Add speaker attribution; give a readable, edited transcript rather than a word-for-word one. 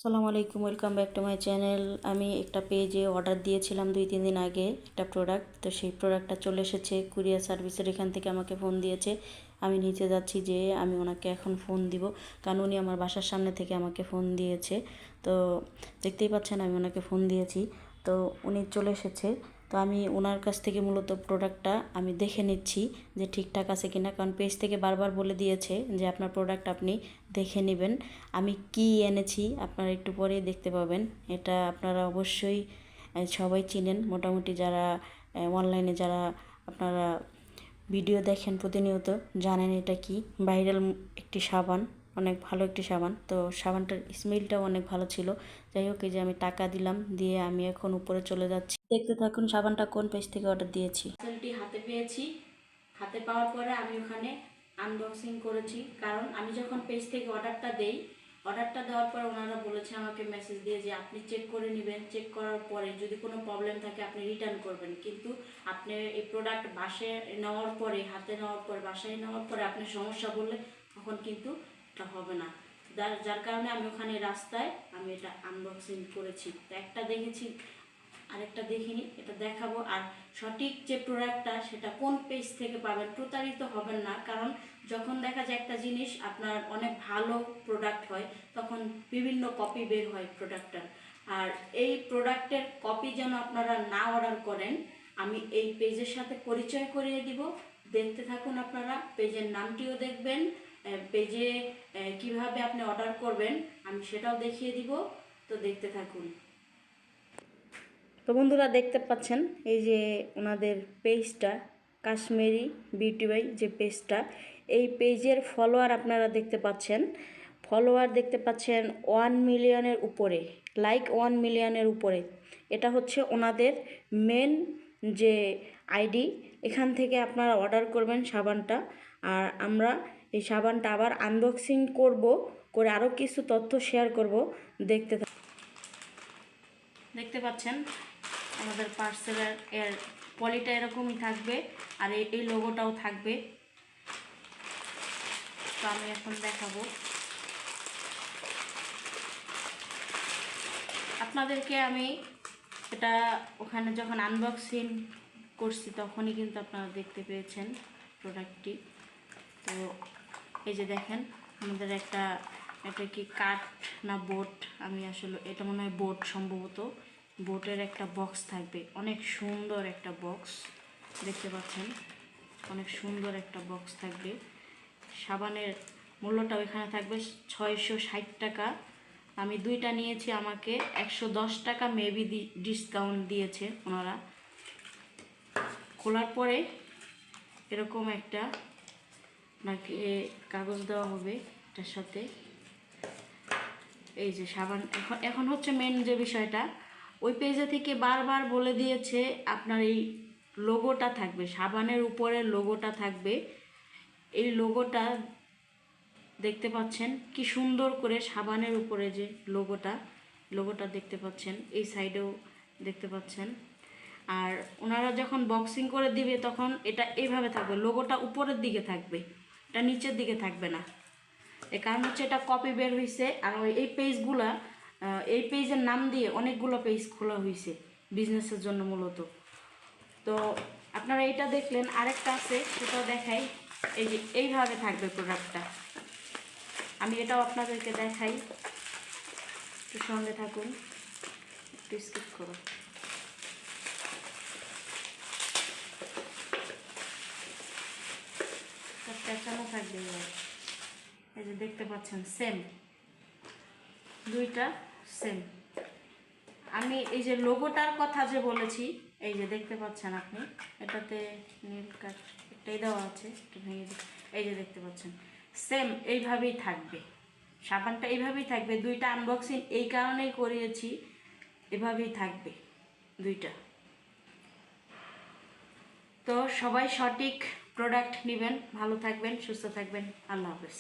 Speaker 1: আসসালামু আলাইকুম, welcome back to my channel. আমি একটা পেজে অর্ডার দিয়েছিলাম 2-3 দিন আগে একটা প্রোডাক্ট। তো সেই প্রোডাক্টটা চলে এসেছে কুরিয়ার সার্ভিসের এখান থেকে আমাকে ফোন দিয়েছে। আমি নিচে যাচ্ছি, যে আমি ওনাকে এখন ফোন দিব, কারণ উনি আমার বাসার সামনে থেকে আমাকে ফোন দিয়েছে। তো দেখতেই পাচ্ছেন আমি ওনাকে ফোন দিয়েছি, তো উনি চলে এসেছে। তো আমি ওনার কাছ থেকে মূলত প্রোডাক্টটা আমি দেখে নিচ্ছি যে ঠিকঠাক আছে কিনা, কারণ পেজ থেকে বারবার বলে দিয়েছে যে আপনার প্রোডাক্ট আপনি দেখে নেবেন। আমি কি এনেছি আপনারা একটু পরেই দেখতে পাবেন। এটা আপনারা অবশ্যই সবাই চিনেন, মোটামুটি যারা অনলাইনে যারা আপনারা ভিডিও দেখেন প্রতিনিয়ত, জানেন এটা কি ভাইরাল একটি সাবান, অনেক ভালো একটি সাবান। তো সাবানটার স্মেলটাও অনেক ভালো ছিল। যাই হোক, এই যে আমি টাকা দিলাম, দিয়ে আমি এখন উপরে চলে যাচ্ছি। দেখতে থাকুন সাবানটা কোন পেজ থেকে অর্ডার দিয়েছি। পার্সেলটি হাতে পেয়েছি। হাতে পাওয়ার পরে আমি ওখানে আনবক্সিং করেছি, কারণ আমি যখন পেজ থেকে অর্ডারটা দেই, অর্ডারটা দেওয়ার পর ওনারা বলেছে আমাকে মেসেজ দিয়ে যে আপনি চেক করে নেবেন, চেক করার পরে যদি কোনো প্রবলেম থাকে আপনি রিটার্ন করবেন। কিন্তু আপনি এই প্রোডাক্ট বাসায় নেওয়ার পরে, হাতে নেওয়ার পরে, বাসায় নেওয়ার পরে আপনি সমস্যা বললে তখন কিন্তু এটা হবে না। যার কারণে আমি ওখানে রাস্তায় আমি এটা আনবক্সিং করেছি। তো একটা দেখেছি, আরেকটা দেখিনি, এটা দেখাবো। আর সঠিক যে প্রোডাক্টটা সেটা কোন পেজ থেকে পাবেন, প্রতারিত হবেন না। কারণ যখন দেখা যায় একটা জিনিস আপনার অনেক ভালো প্রোডাক্ট হয়, তখন বিভিন্ন কপি বের হয় প্রোডাক্টটার। আর এই প্রোডাক্টের কপি যেন আপনারা না অর্ডার করেন, আমি এই পেজের সাথে পরিচয় করিয়ে দিব। দেখতে থাকুন আপনারা, পেজের নামটিও দেখবেন, পেজে কিভাবে আপনি অর্ডার করবেন আমি সেটাও দেখিয়ে দিব। তো দেখতে থাকুন। তো বন্ধুরা দেখতে পাচ্ছেন এই যে ওনাদের পেজটা, কাশ্মীরি বিউটি বাই যে পেজটা, এই পেজের ফলোয়ার আপনারা দেখতে পাচ্ছেন। ফলোয়ার দেখতে পাচ্ছেন 1 মিলিয়নের উপরে, লাইক 1 মিলিয়নের উপরে। এটা হচ্ছে ওনাদের মেন যে আইডি। এখান থেকে আপনারা অর্ডার করবেন সাবানটা। আর আমরা এই সাবানটা আবার আনবক্সিং করব, করে আরও কিছু তথ্য শেয়ার করব। দেখতে পাচ্ছেন আমাদের পার্সেলের পলিটা এরকমই থাকবে, আর এই লোগোটাও থাকবে। তো আমি এখন দেখাবো আপনাদেরকে। আমি এটা ওখানে যখন আনবক্সিং করছি তখনই কিন্তু আপনারা দেখতে পেয়েছেন প্রোডাক্টটি। তো এই যে দেখেন আমাদের এটা কি কাঠ না বোট, আমি আসলে এটা মনে হয় বোট, সম্ভবত বোটের একটা বক্স থাকবে। অনেক সুন্দর একটা বক্স দেখতে পাচ্ছেন, অনেক সুন্দর একটা বক্স থাকবে। সাবানের মূল্যটাও এখানে থাকবে 660 টাকা। আমি দুইটা নিয়েছি, আমাকে 110 টাকা মেবি ডিসকাউন্ট দিয়েছে ওনারা। খোলার পরে এরকম একটা নাকি কাগজ দেওয়া হবে এটার সাথে। এই যে সাবান, এখন হচ্ছে মেন যে বিষয়টা, ওই পেজে থেকে বারবার বলে দিয়েছে আপনার এই লোগোটা থাকবে, সাবানের উপরে লোগোটা থাকবে। এই লোগোটা দেখতে পাচ্ছেন কি সুন্দর করে, সাবানের উপরে যে লোগোটা দেখতে পাচ্ছেন, এই সাইডেও দেখতে পাচ্ছেন। আর ওনারা যখন বক্সিং করে দিবে তখন এটা এইভাবে থাকবে, লোগোটা উপরের দিকে থাকবে, এটা নিচের দিকে থাকবে না। এর কারণ হচ্ছে এটা কপি বের হয়েছে। আর এই পেজগুলা, এই পেজের নাম দিয়ে অনেকগুলো পেজ খোলা হয়েছে বিজনেসের জন্য মূলত। তো আপনারা এটা দেখলেন, আরেকটা আছে সেটাও দেখাই। এই যে এইভাবে থাকবে প্রোডাক্টটা, আমি এটাও আপনাদেরকে দেখাই, একটু সঙ্গে থাকুন, একটু স্কিপ করুন। পেঁচানো থাকবে, এই যে দেখতে পাচ্ছেন সেম, দুইটা সেম। আমি এই যে লোগোটার কথা যে বলেছি, এই যে দেখতে পাচ্ছেন আপনি, এটাতে নীল কাট একটাই দেওয়া আছে, একটু ভেঙে দিই। এই যে দেখতে পাচ্ছেন সেম এইভাবেই থাকবে, সাবানটা এইভাবেই থাকবে। দুইটা আনবক্সিং এই কারণেই করিয়েছি, এভাবেই থাকবে দুইটা। তো সবাই সঠিক প্রোডাক্ট নেবেন, ভালো থাকবেন, সুস্থ থাকবেন, আল্লাহ হাফেজ।